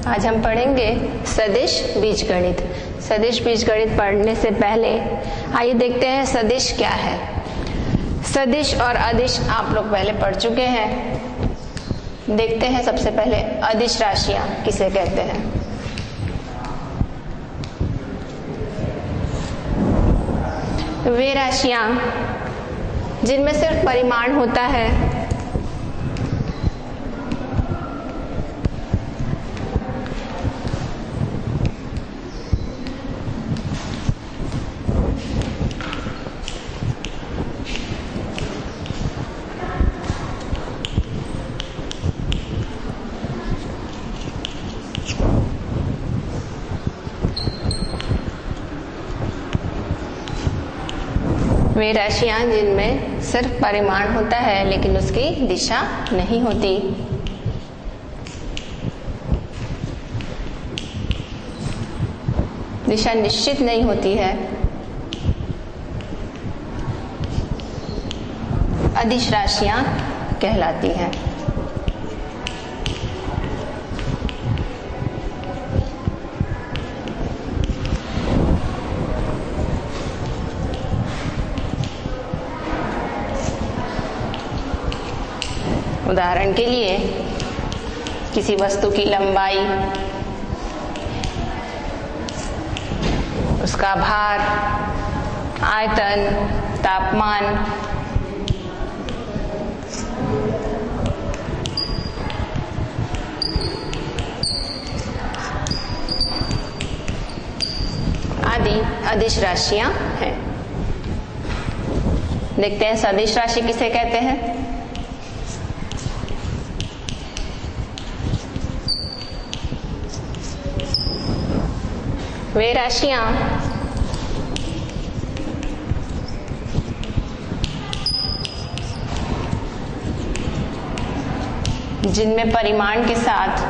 आज हम पढ़ेंगे सदिश बीजगणित। सदिश बीजगणित पढ़ने से पहले आइए देखते हैं सदिश क्या है। सदिश और अदिश आप लोग पहले पढ़ चुके हैं। देखते हैं सबसे पहले अदिश राशियां किसे कहते हैं। वे राशियां जिनमें सिर्फ परिमाण होता है, वे राशियां जिनमें सिर्फ परिमाण होता है लेकिन उसकी दिशा नहीं होती। दिशा निश्चित नहीं होती है, अदिश राशियां कहलाती हैं। उदाहरण के लिए किसी वस्तु की लंबाई, उसका भार, आयतन, तापमान, आदि अदिश राशियां हैं। देखते हैं सदिश राशि किसे कहते हैं। वे राशियां जिनमें परिमाण के साथ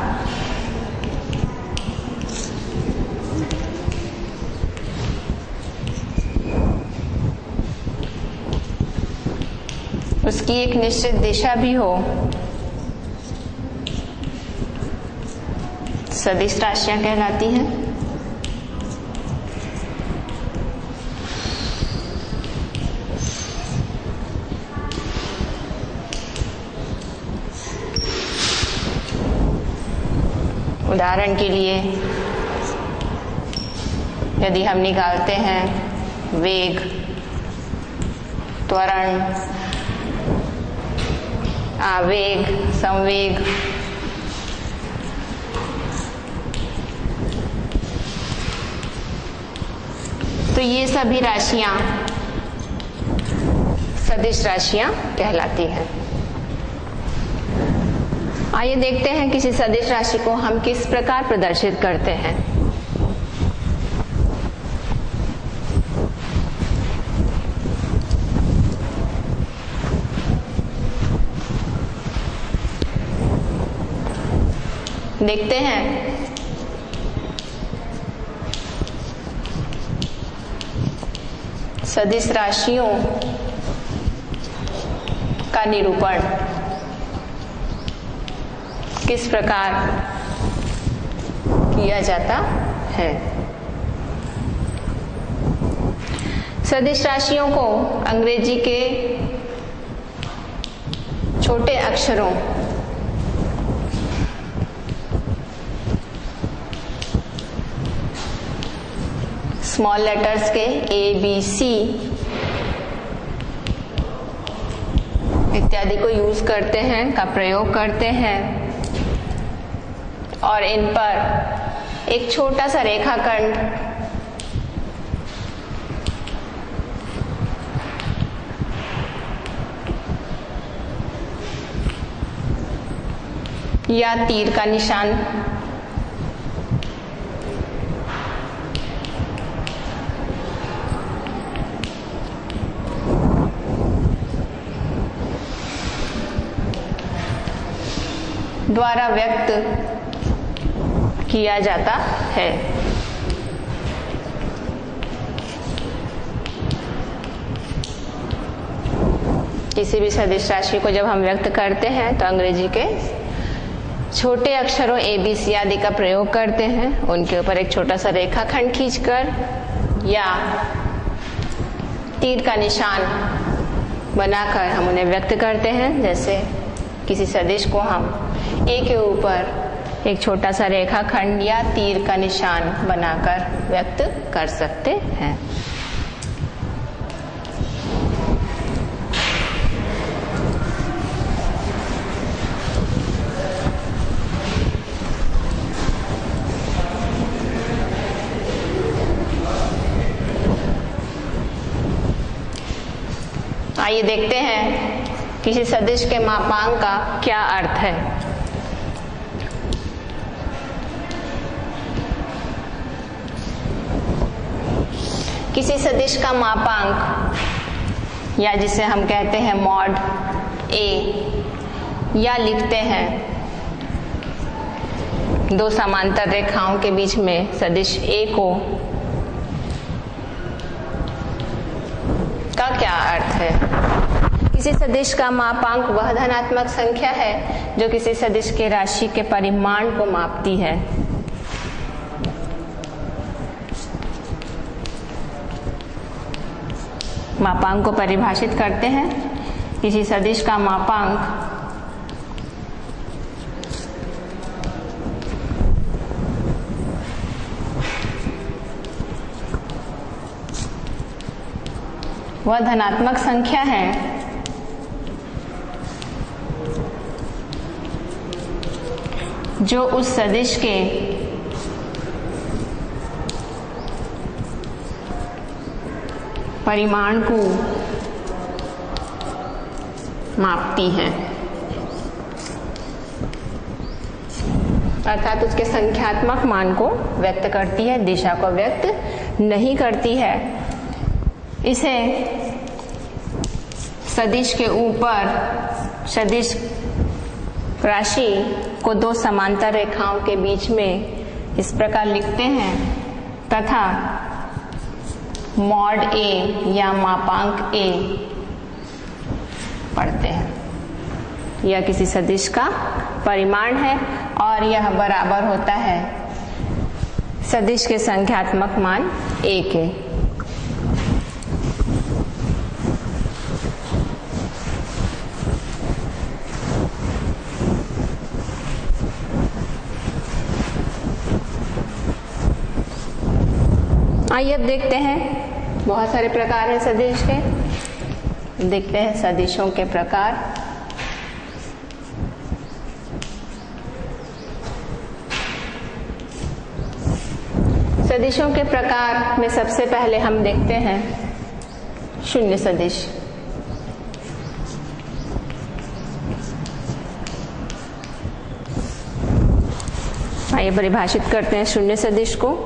उसकी एक निश्चित दिशा भी हो, सदिश राशियां कहलाती हैं। उदाहरण के लिए यदि हम निकालते हैं वेग, त्वरण, आवेग, संवेग, तो ये सभी राशियां सदिश राशियां कहलाती हैं। आइए देखते हैं किसी सदिश राशि को हम किस प्रकार प्रदर्शित करते हैं। देखते हैं सदिश राशियों का निरूपण किस प्रकार किया जाता है। सदिश राशियों को अंग्रेजी के छोटे अक्षरों स्मॉल लेटर्स के ABC इत्यादि को यूज करते हैं, का प्रयोग करते हैं और इन पर एक छोटा सा रेखाखंड या तीर का निशान द्वारा व्यक्त किया जाता है। किसी भी सदिश राशि को जब हम व्यक्त करते हैं तो अंग्रेजी के छोटे अक्षरों ABC आदि का प्रयोग करते हैं, उनके ऊपर एक छोटा सा रेखाखंड खींचकर या तीर का निशान बनाकर हम उन्हें व्यक्त करते हैं। जैसे किसी सदिश को हम A के ऊपर एक छोटा सा रेखाखंड या तीर का निशान बनाकर व्यक्त कर सकते हैं। आइए देखते हैं किसी सदिश के मापांक का क्या अर्थ है। किसी सदिश का मापांक या जिसे हम कहते हैं मॉड A या लिखते हैं दो समांतर रेखाओं के बीच में सदिश A को का क्या अर्थ है। किसी सदिश का मापांक वह धनात्मक संख्या है जो किसी सदिश के राशि के परिमाण को मापती है। मापांक को परिभाषित करते हैं। किसी सदिश का मापांक वह धनात्मक संख्या है जो उस सदिश के परिमाण को मापती है, अर्थात उसके संख्यात्मक मान को व्यक्त करती है, दिशा को व्यक्त नहीं करती है। इसे सदिश के ऊपर सदिश राशि को दो समांतर रेखाओं के बीच में इस प्रकार लिखते हैं तथा मॉड A या मापांक A पढ़ते हैं। यह किसी सदिश का परिमाण है और यह बराबर होता है सदिश के संख्यात्मक मान A के। आइए अब देखते हैं, बहुत सारे प्रकार हैं सदिश के। देखते हैं सदिशों के प्रकार। सदिशों के प्रकार में सबसे पहले हम देखते हैं शून्य सदिश। आइए परिभाषित करते हैं शून्य सदिश को।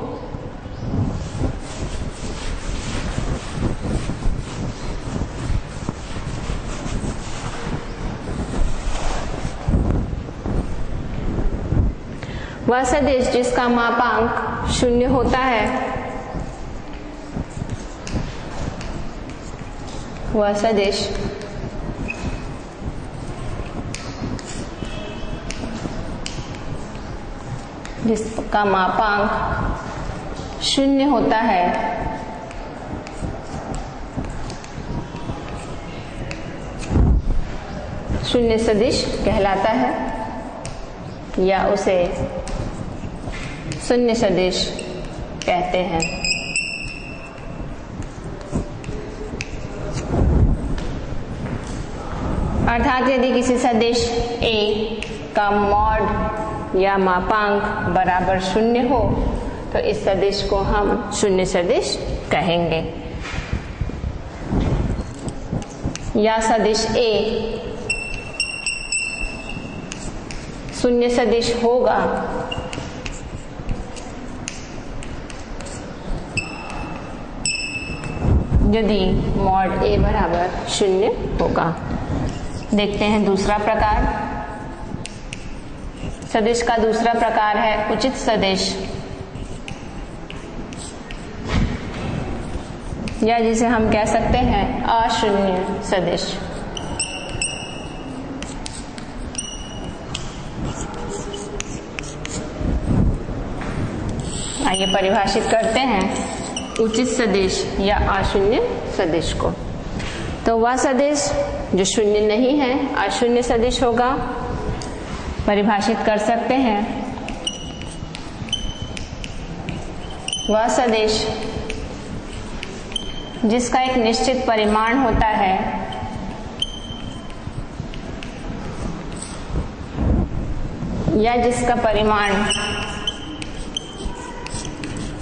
वह सदिश जिसका मापांक शून्य होता है वह सदिश जिसका मापांक शून्य होता है शून्य सदिश कहलाता है या उसे शून्य सदिश कहते हैं। अर्थात यदि किसी सदिश A का मॉड या मापांक बराबर शून्य हो तो इस सदिश को हम शून्य सदिश कहेंगे। या सदिश A शून्य सदिश होगा यदि मॉड A बराबर शून्य होगा। देखते हैं दूसरा प्रकार। सदिश का दूसरा प्रकार है उचित सदिश, या जिसे हम कह सकते हैं अशून्य सदिश। आइए परिभाषित करते हैं उचित सदिश या अशून्य सदिश को। तो वह सदिश जो शून्य नहीं है अशून्य सदिश होगा। परिभाषित कर सकते हैं वह सदिश जिसका एक निश्चित परिमाण होता है या जिसका परिमाण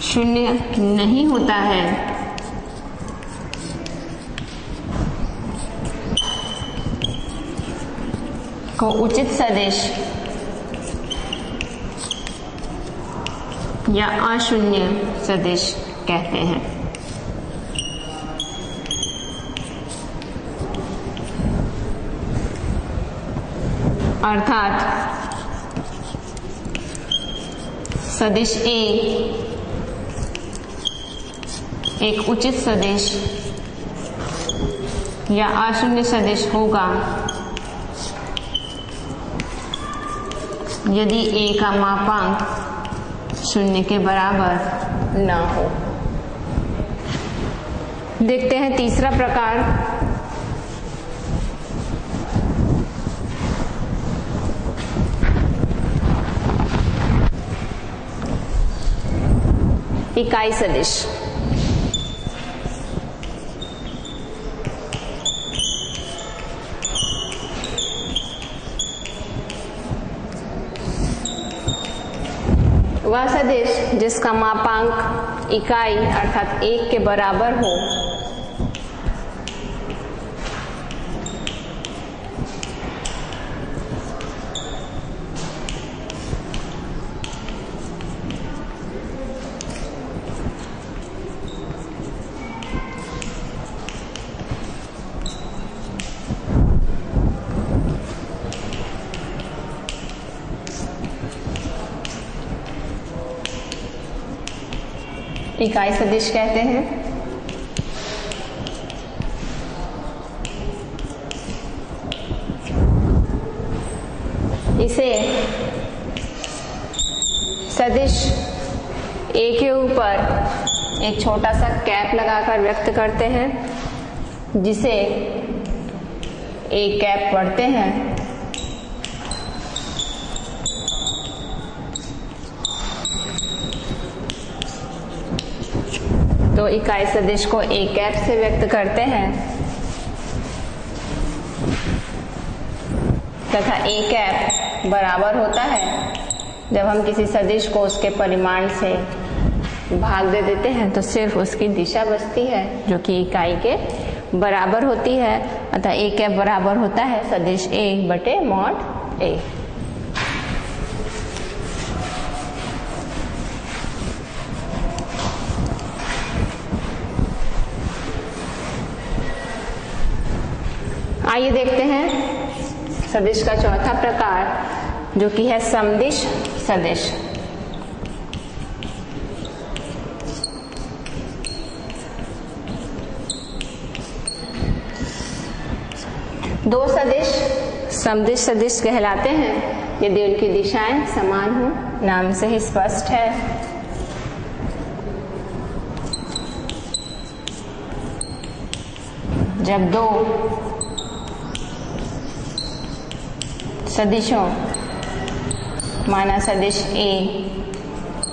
शून्य नहीं होता है को उचित सदिश या अशून्य सदिश कहते हैं। अर्थात सदिश ए एक उचित सदिश या अशून्य सदिश होगा यदि ए का मापांक शून्य के बराबर ना हो। देखते हैं तीसरा प्रकार। इकाई सदिश। वह सदिश जिसका मापांक इकाई अर्थात 1 के बराबर हो इकाई सदिश कहते हैं। इसे सदिश ए के ऊपर एक छोटा सा कैप लगाकर व्यक्त करते हैं जिसे ए कैप पढ़ते हैं। तो इकाई सदिश को ए कैप से व्यक्त करते हैं तथा ए कैप बराबर होता है जब हम किसी सदिश को उसके परिमाण से भाग दे देते हैं तो सिर्फ उसकी दिशा बचती है जो कि इकाई के बराबर होती है। अतः ए कैप बराबर होता है सदिश ए बटे मॉड ए। आइए देखते हैं सदिश का चौथा प्रकार जो कि है समदिश सदिश। दो सदिश समदिश सदिश कहलाते हैं यदि उनकी दिशाएं समान हो। नाम से ही स्पष्ट है। जब दो सदिशों माना सदिश ए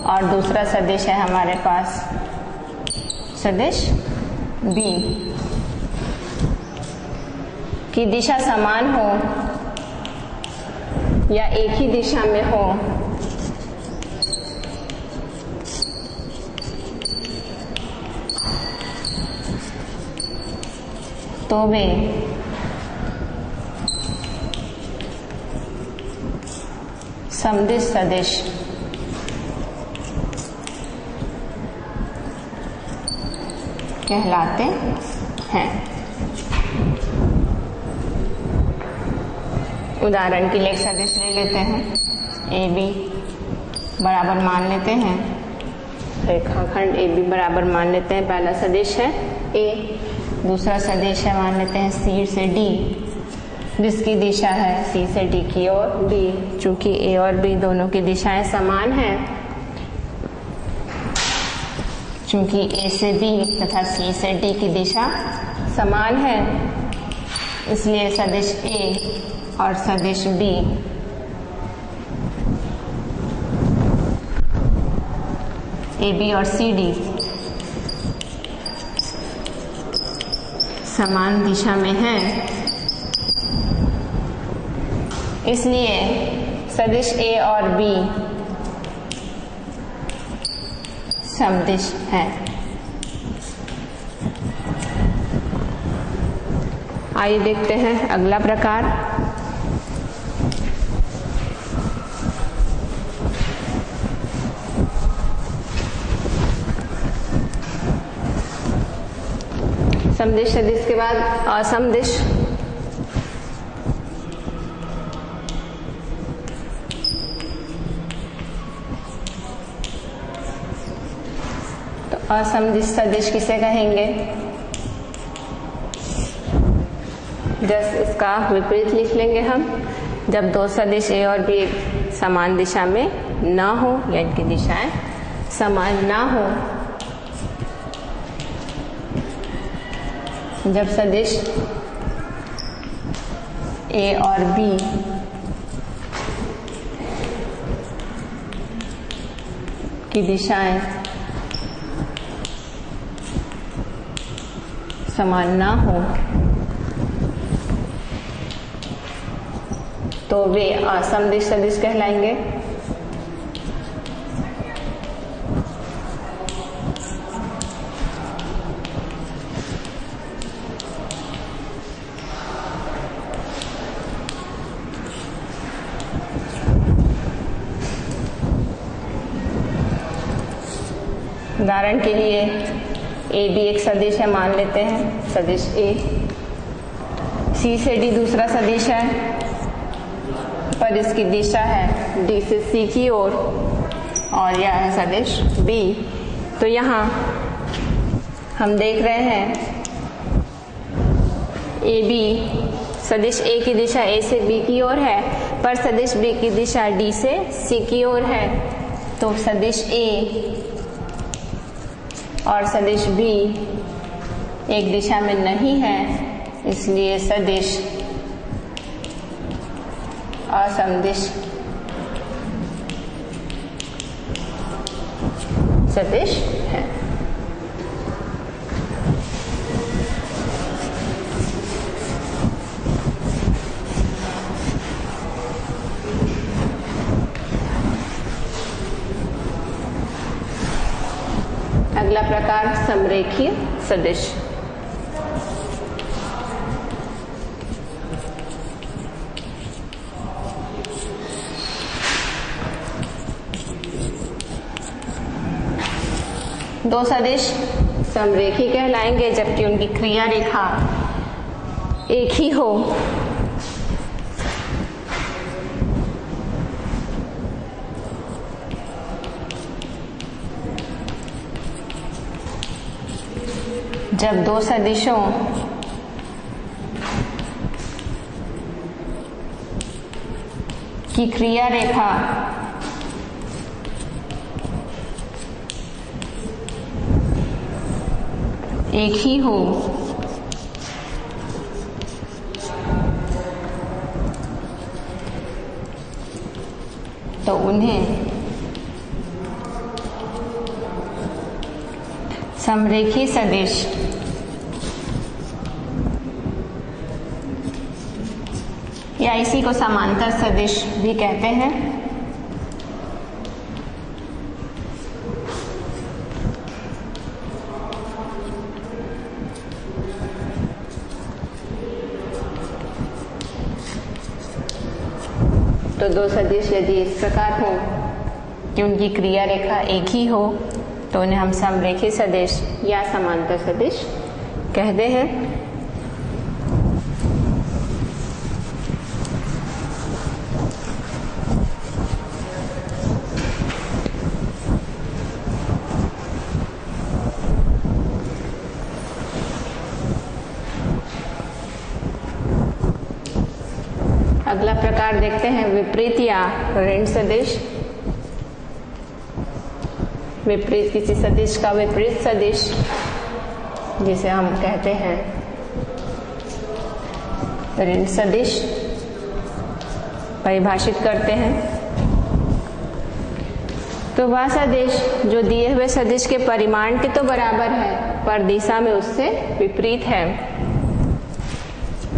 और दूसरा सदिश है हमारे पास सदिश बी की दिशा समान हो या एक ही दिशा में हो तो वे समदिश सदिश कहलाते हैं। उदाहरण के लिए एक सदिश ले लेते हैं। ए बी बराबर मान लेते हैं। रेखाखंड ए बी बराबर मान लेते हैं। पहला सदिश है ए, दूसरा सदिश है मान लेते हैं सी से डी। जिसकी दिशा है सी से डी की ओर बी। चूंकि ए और बी दोनों की दिशाएं समान हैं, चूंकि ए से बी तथा सी से डी की दिशा समान है, इसलिए सदिश ए और सदिश बी ए बी और सी डी समान दिशा में हैं, इसलिए सदिश ए और बी समदिश है। आइए देखते हैं अगला प्रकार। समदिश सदिश के बाद असमदिश। तो असमदिश सदिश किसे कहेंगे? जस्ट इसका विपरीत लिख लेंगे हम। जब दो सदिश ए और बी समान दिशा में ना हो या इनकी दिशाएं समान ना हो, जब सदिश ए और बी की दिशाएं समान ना हो तो वे असमदिश सदिश कहलाएंगे। उदाहरण के लिए ए बी एक सदिश है मान लेते हैं, सदिश ए। सी से डी दूसरा सदिश है, पर इसकी दिशा है डी से सी की ओर, और यह है सदिश बी। तो यहाँ हम देख रहे हैं ए बी सदिश ए की दिशा ए से बी की ओर है, पर सदिश बी की दिशा डी से सी की ओर है। तो सदिश ए और सदिश बी एक दिशा में नहीं है, इसलिए सदिश असमदिश सदिश है। अगला प्रकार समरेखीय सदिश। दो सदिश समरेखी कहलाएंगे जबकि उनकी क्रिया रेखा एक ही हो। जब दो सदिशों की क्रिया रेखा एक ही हो तो उन्हें समरेखी सदिश या इसी को समांतर सदिश भी कहते हैं। तो दो सदिश यदि इस प्रकार हो कि उनकी क्रिया रेखा एक ही हो तो उन्हें हम समरेखी सदिश या समांतर सदिश कहते हैं। अगला प्रकार देखते हैं विपरीत या ऋण सदिश। विपरीत, किसी सदिश का विपरीत सदिश जिसे हम कहते हैं ऋण सदिश, परिभाषित करते हैं। तो वह सदिश जो दिए हुए सदिश के परिमाण के तो बराबर है पर दिशा में उससे विपरीत है,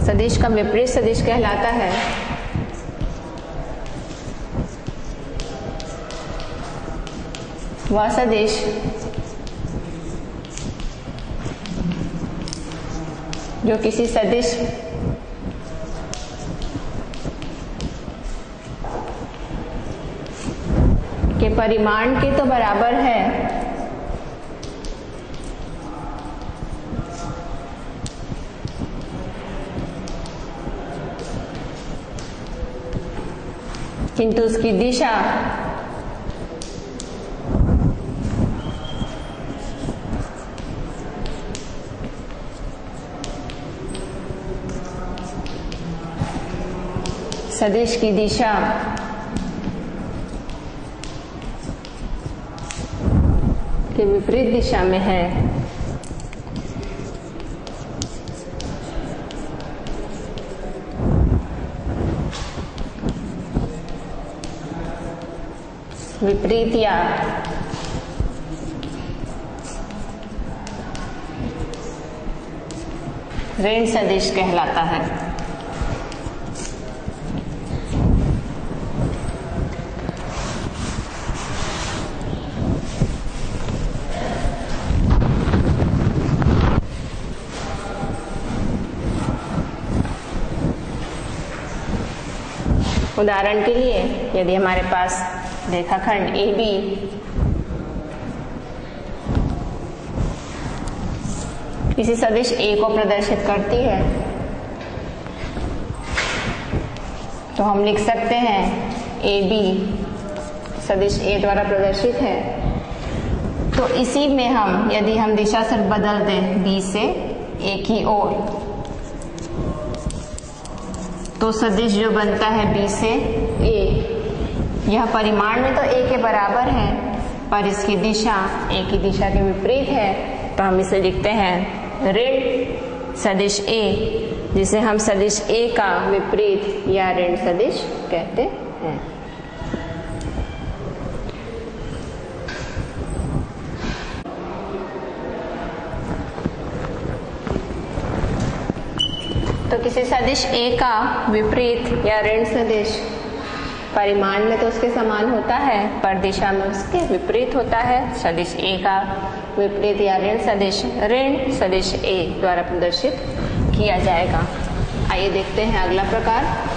सदिश का विपरीत सदिश कहलाता है। वह सदिश जो किसी सदिश के परिमाण के तो बराबर है किंतु उसकी दिशा सदिश की दिशा के विपरीत दिशा में है। विपरीत या ऋण सदिश कहलाता है। उदाहरण के लिए यदि हमारे पास रेखाखंड AB किसी सदिश A को प्रदर्शित करती है तो हम लिख सकते हैं AB सदिश A द्वारा प्रदर्शित है। तो इसी में हम यदि हम दिशा सिर्फ बदल दें B से A की ओर तो सदिश जो बनता है B से A, यह परिमाण में तो A के बराबर है पर इसकी दिशा A की दिशा के विपरीत है, तो हम इसे लिखते हैं ऋण सदिश A, जिसे हम सदिश A का विपरीत या ऋण सदिश कहते हैं। तो किसी सदिश A का विपरीत या ऋण सदिश परिमाण में तो उसके समान होता है पर दिशा में उसके विपरीत होता है। सदिश A का विपरीत या ऋण सदिश A द्वारा प्रदर्शित किया जाएगा। आइए देखते हैं अगला प्रकार।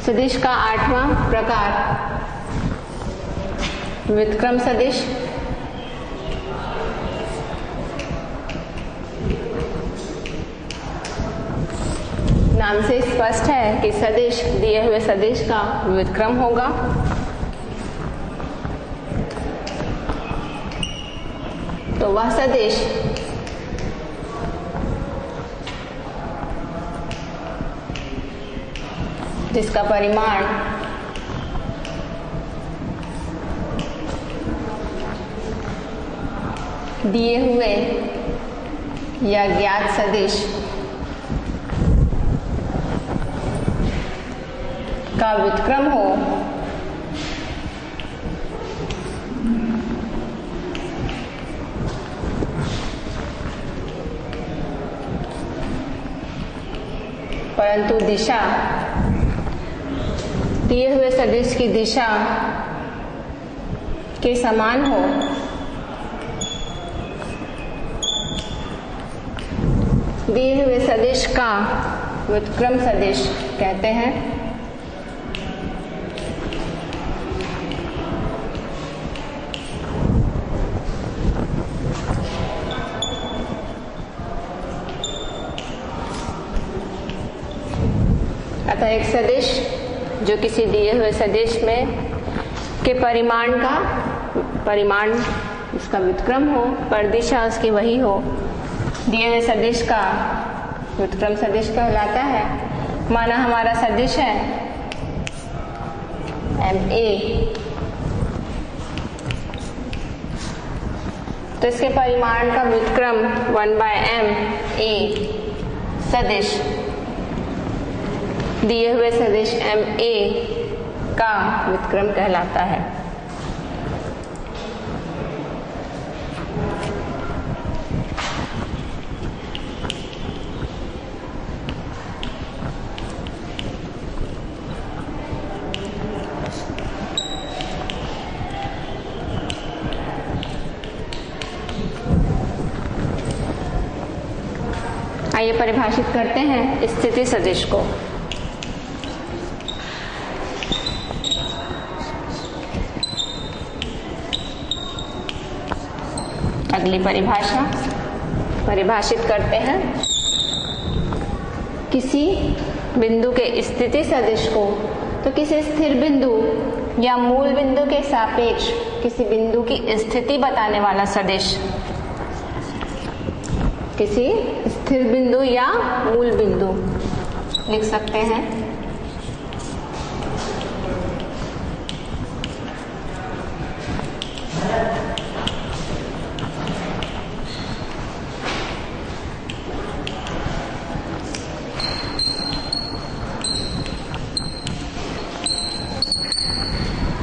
सदिश का 8वां प्रकार व्युत्क्रम सदिश। नाम से स्पष्ट है कि सदिश दिए हुए सदिश का व्युत्क्रम होगा। तो वह सदिश जिसका परिमाण दिए हुए या ज्ञात सदिश का व्युत्क्रम हो परंतु दिशा दिए हुए सदिश की दिशा के समान हो, दिए हुए सदिश का व्युत्क्रम सदिश कहते हैं। अतः एक सदिश जो किसी दिए हुए सदिश में के परिमाण इसका व्युत्क्रम हो, पर दिशा उसकी वही हो, दिए हुए सदिश का व्युत्क्रम सदिश कहलाता है। माना हमारा सदिश है MA, तो इसके परिमाण का व्युत्क्रम 1/m A सदिश दिए हुए सदिश MA का व्युत्क्रम कहलाता है। आइए परिभाषित करते हैं स्थिति सदिश को। अगली परिभाषित करते हैं किसी बिंदु के स्थिति सदिश को, तो किसी स्थिर बिंदु या मूल बिंदु के सापेक्ष किसी बिंदु की स्थिति बताने वाला सदिश, किसी स्थिर बिंदु या मूल बिंदु लिख सकते हैं।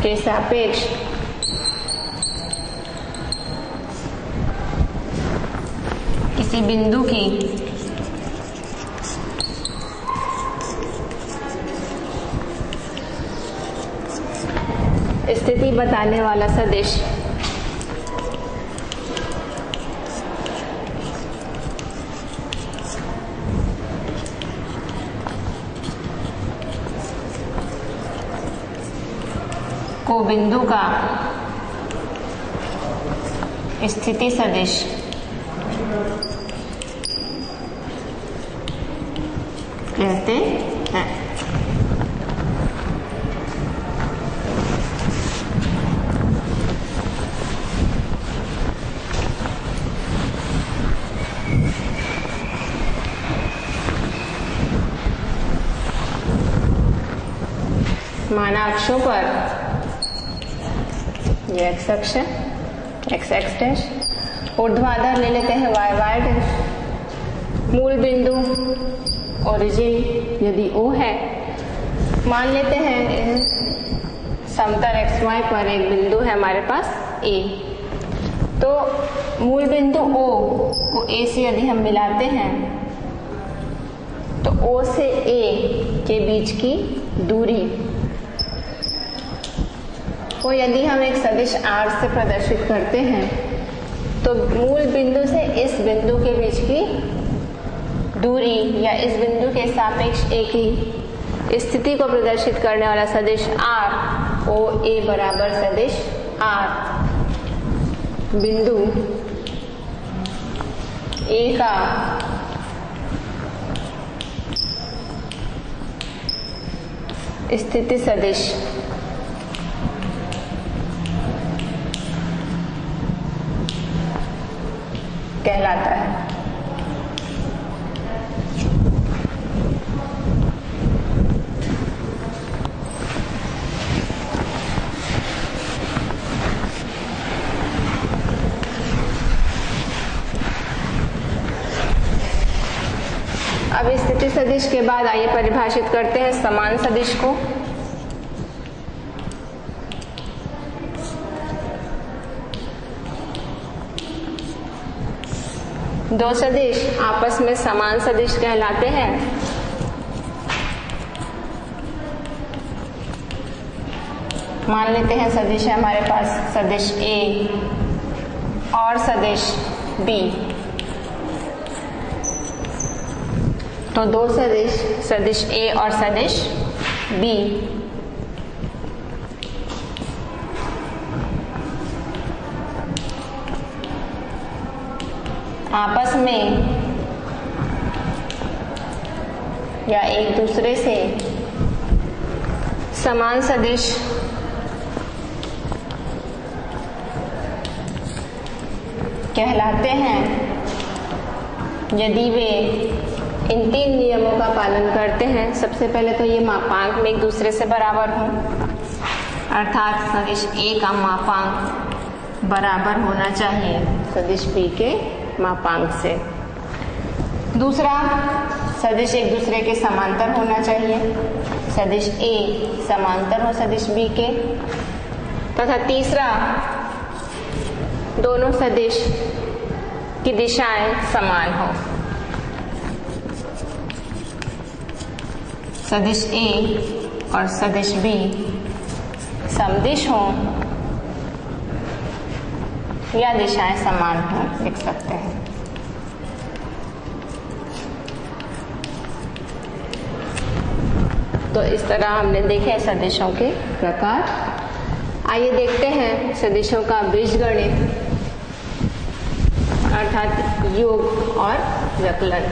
के सापेक्ष किसी बिंदु की स्थिति बताने वाला सदिश को बिंदु का स्थिति सदिश कहते हैं। माना अक्षों पर ये x अक्ष है, x डैश, ऊर्ध्वाधर ले लेते हैं y डैश, मूल बिंदु ओरिजिन यदि O है, मान लेते हैं समतल XY पर एक बिंदु है हमारे पास A, तो मूल बिंदु O को A से यदि हम मिलाते हैं तो O से A के बीच की दूरी को यदि हम एक सदिश R से प्रदर्शित करते हैं तो मूल बिंदु से इस बिंदु के बीच की दूरी या इस बिंदु के सापेक्ष A की स्थिति को प्रदर्शित करने वाला सदिश R O A बराबर सदिश R बिंदु A का स्थिति सदिश कहलाता है। अब स्थिति सदिश के बाद आइए परिभाषित करते हैं समान सदिश को। दो सदिश आपस में समान सदिश कहलाते हैं। मान लेते हैं सदिश है हमारे पास सदिश A और सदिश B, तो दो सदिश A और सदिश B आपस में या एक दूसरे से समान सदिश कहलाते हैं यदि वे इन 3 नियमों का पालन करते हैं। सबसे पहले तो ये मापांक में एक दूसरे से बराबर हों, अर्थात सदिश A का मापांक बराबर होना चाहिए सदिश B के मापांक से। दूसरा, सदिश एक दूसरे के समांतर होना चाहिए, सदिश A समांतर हो सदिश B के। तथा तीसरा, दोनों सदिश की दिशाएं समान हो, सदिश A और सदिश B समदिश हो या दिशाएं समान हो, लिख सकते हैं। तो इस तरह हमने देखे सदिशों के प्रकार। आइए देखते हैं सदिशों का बीजगणित अर्थात योग और व्यकलन।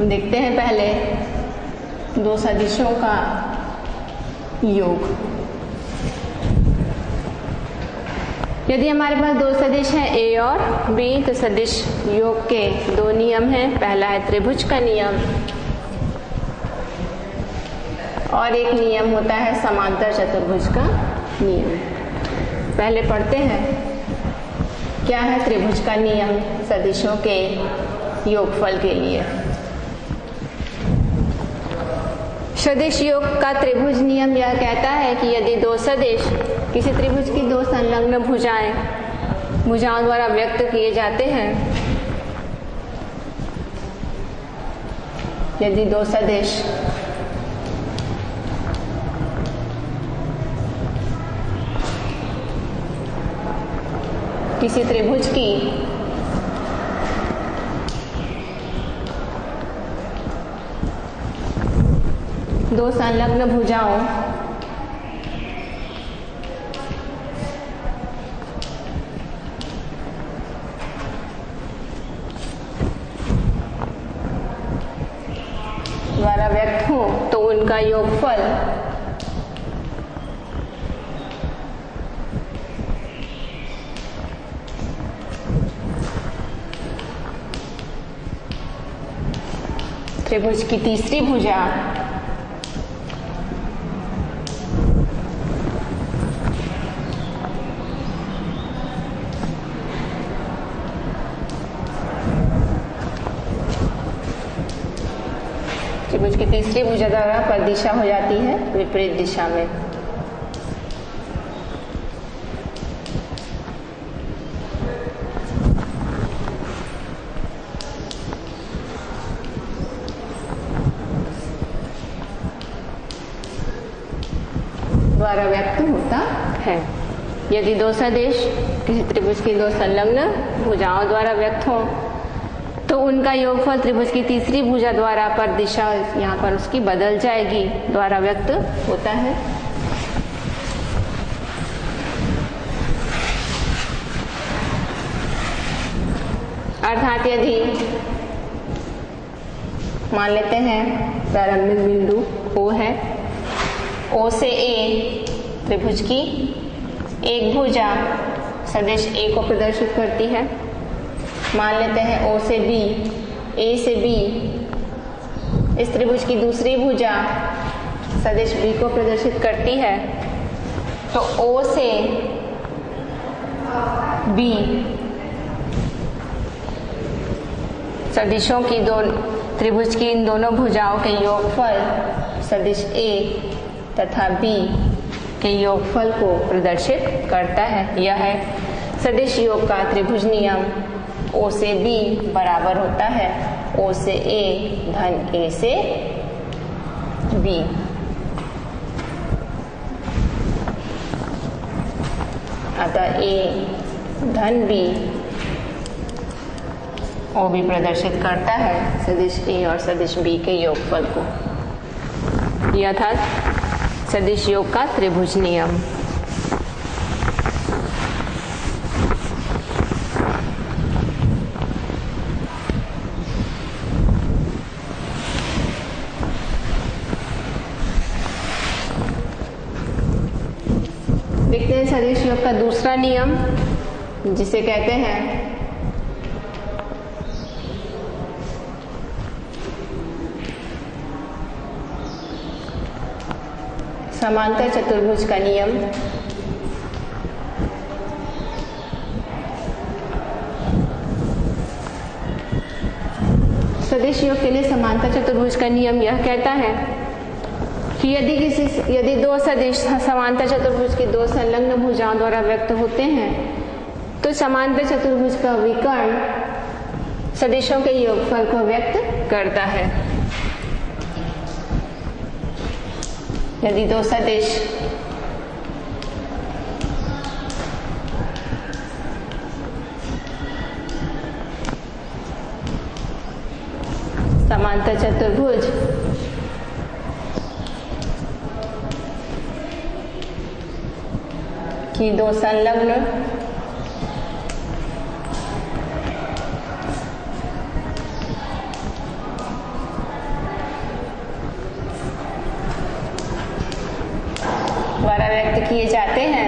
देखते हैं पहले दो सदिशों का योग। यदि हमारे पास दो सदिश हैं A और B, तो सदिश योग के 2 नियम हैं। पहला है त्रिभुज का नियम और एक नियम होता है समांतर चतुर्भुज का नियम। पहले पढ़ते हैं क्या है त्रिभुज का नियम सदिशों के योगफल के लिए। सदिश योग का त्रिभुज नियम यह कहता है कि यदि दो सदिश किसी त्रिभुज की 2 संलग्न भुजाओं द्वारा व्यक्त किए जाते हैं, यदि दो सदिश किसी त्रिभुज की दो संलग्न भुजाओं द्वारा व्यक्त हो तो उनका योगफल त्रिभुज की तीसरी भुजा त्रिभुज की तीसरी भुजा द्वारा परदिशा हो जाती है विपरीत दिशा में। द्वारा व्यक्त होता है। यदि दो सदिश किसी त्रिभुज की 2 संलग्न भुजाओं द्वारा व्यक्त हो तो उनका योगफल त्रिभुज की तीसरी भुजा द्वारा पर दिशा यहाँ पर उसकी बदल जाएगी, द्वारा व्यक्त होता है। अर्थात यदि मान लेते हैं प्रारंभिक बिंदु O है, O से A त्रिभुज की एक भुजा सदिश A को प्रदर्शित करती है। मान लेते हैं O से B, A से B इस त्रिभुज की दूसरी भुजा सदिश B को प्रदर्शित करती है। तो O से B सदिशों की त्रिभुज की इन दोनों भुजाओं के योगफल सदिश A तथा B के योगफल को प्रदर्शित करता है। यह है सदिश योग का त्रिभुज नियम। O से B बराबर होता है O से A धन A से B। अतः A धन B O भी प्रदर्शित करता है सदिश A और सदिश B के योगफल को। यह था सदिश योग का त्रिभुज नियम। हैं सदिश योग का दूसरा नियम, जिसे कहते हैं समांतर चतुर्भुज का नियम। सदिश योग के लिए समांतर चतुर्भुज का नियम यह कहता है कि यदि दो सदिश समांतर चतुर्भुज की दो संलग्न भुजाओं द्वारा व्यक्त होते हैं तो समांतर चतुर्भुज का विकर्ण सदिशों के योगफल को व्यक्त करता है। यदि दो सदिश समांतर चतुर्भुज की दो संलग्न द्वारा व्यक्त किए जाते हैं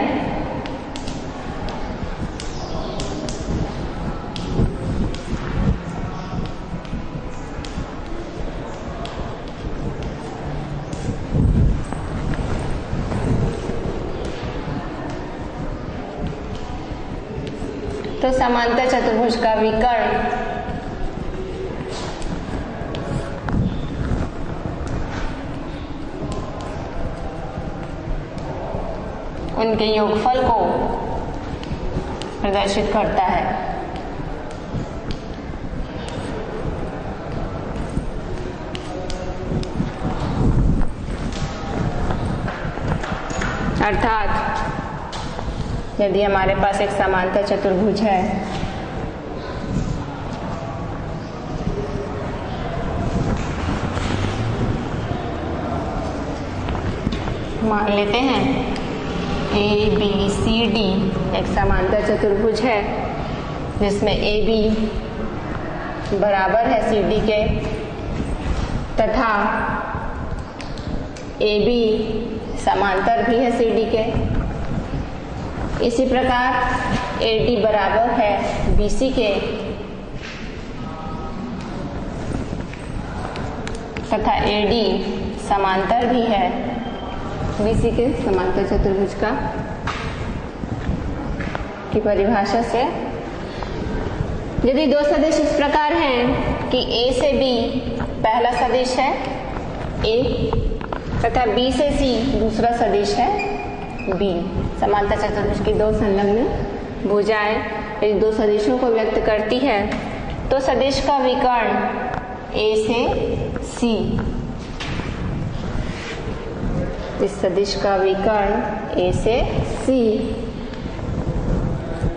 तो समांतर चतुर्भुज का विकर्ण उनके योगफल को प्रदर्शित करता है। अर्थात यदि हमारे पास एक समांतर चतुर्भुज है मान लेते हैं ABCD एक समांतर चतुर्भुज है जिसमें AB बराबर है CD के तथा AB समांतर भी है CD के। इसी प्रकार AD बराबर है BC के तथा AD समांतर भी है BC के समांतर चतुर्भुज का की परिभाषा से। यदि दो सदिश इस प्रकार हैं कि A से B पहला सदिश है A तथा B से C दूसरा सदिश है B, समांतर चतुर्भुज की दो संलग्न भुजाएं यदि दो सदिशों को व्यक्त करती है तो सदिश का विकर्ण A से C, इस सदिश का विकर्ण A से C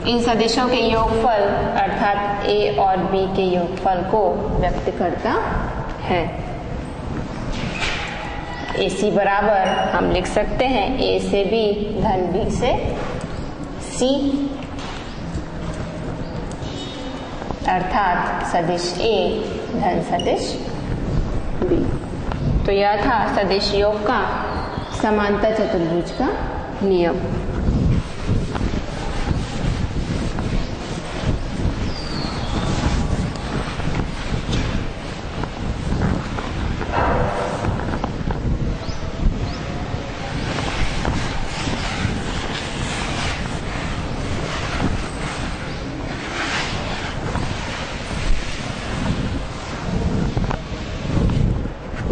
इन सदिशों के योगफल अर्थात A और B के योगफल को व्यक्त करता है। AC बराबर हम लिख सकते हैं A से B धन B से C, अर्थात सदिश A धन सदिश B। तो यह था सदिश योग का समांतर चतुर्भुज का नियम।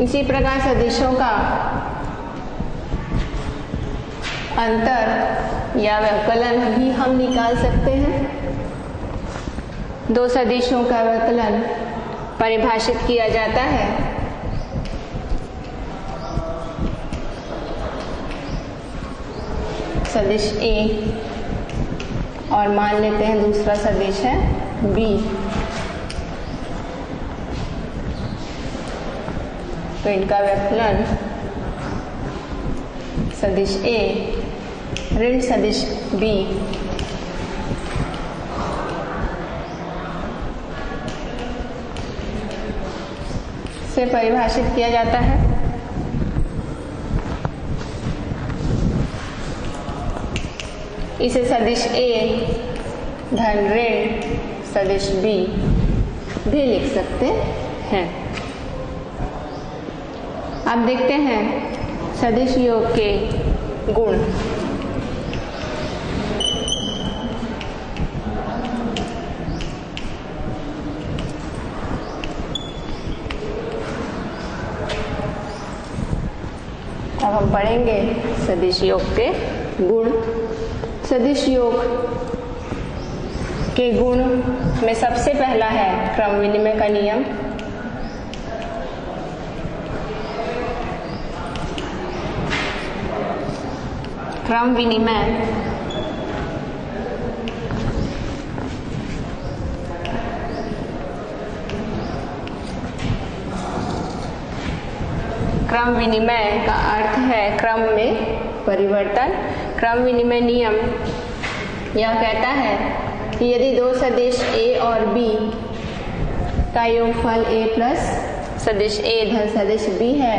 इसी प्रकार सदिशों का अंतर या व्यवकलन भी हम निकाल सकते हैं। दो सदिशों का व्यवकलन परिभाषित किया जाता है सदिश A और मान लेते हैं दूसरा सदिश है B, तो इनका व्यवकलन सदिश A ऋण सदिश B से परिभाषित किया जाता है। इसे सदिश A धन ऋण सदिश B भी लिख सकते हैं। अब देखते हैं सदिश योग के गुण। अब हम पढ़ेंगे सदिश योग के गुण। सदिश योग के गुण में सबसे पहला है क्रम विनिमय का नियम। क्रम विनिमय क्रम विनिमय का अर्थ है क्रम में परिवर्तन। क्रम विनिमय नियम यह कहता है कि यदि दो सदिश A और B का योगफल A प्लस सदिश A धन सदिश B है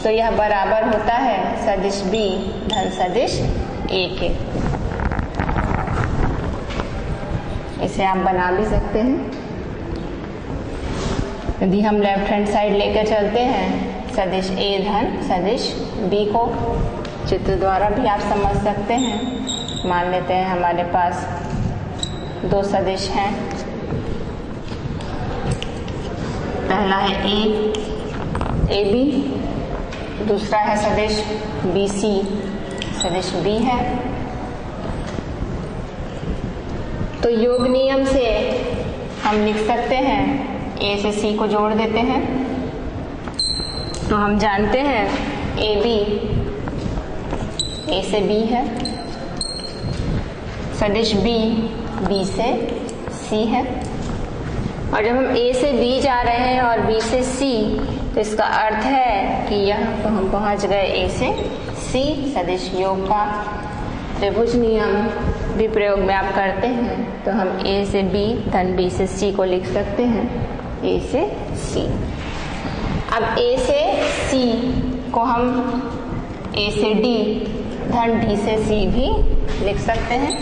तो यह बराबर होता है सदिश B धन सदिश A के। इसे आप बना भी सकते हैं। यदि हम लेफ्ट हैंड साइड लेकर चलते हैं सदिश A धन सदिश B को, चित्र द्वारा भी आप समझ सकते हैं। मान लेते हैं हमारे पास दो सदिश हैं। पहला है AB, दूसरा है सदिश BC सदिश B है। तो योग नियम से हम लिख सकते हैं A से C को जोड़ देते हैं तो हम जानते हैं AB A से B है, सदिश B B से C है। और जब हम A से B जा रहे हैं और B से C तो इसका अर्थ है कि यह तो हम पहुंच गए A से C। सदिश योग का त्रिभुज नियम भी प्रयोग में आप करते हैं तो हम A से B धन B से C को लिख सकते हैं A से C। अब A से C को हम A से D धन D से C भी लिख सकते हैं।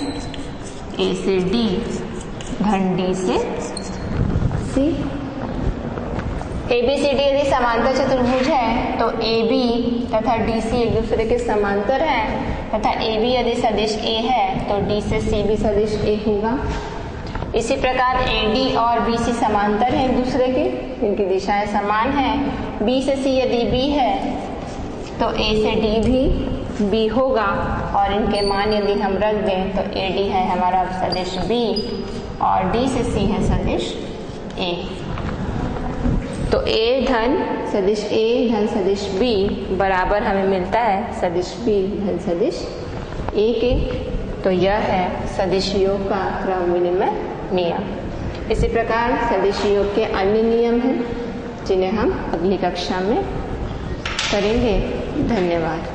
A से D धन D से C। ABCD यदि समांतर चतुर्भुज है तो AB तथा DC एक दूसरे के समांतर हैं तथा AB यदि सदिश A है तो D से C भी सदिश A होगा। इसी प्रकार AD और BC समांतर हैं एक दूसरे के, इनकी दिशाएं समान हैं। B से C यदि B है तो A से D भी B होगा और इनके मान यदि हम रख दें तो AD है हमारा सदिश B और D से C है सदिश A। तो A धन सदिश A धन सदिश B बराबर हमें मिलता है सदिश B धन सदिश A के। तो यह है सदिश योग का क्रम विनिमय नियम। इसी प्रकार सदिश योग के अन्य नियम हैं जिन्हें हम अगली कक्षा में करेंगे। धन्यवाद।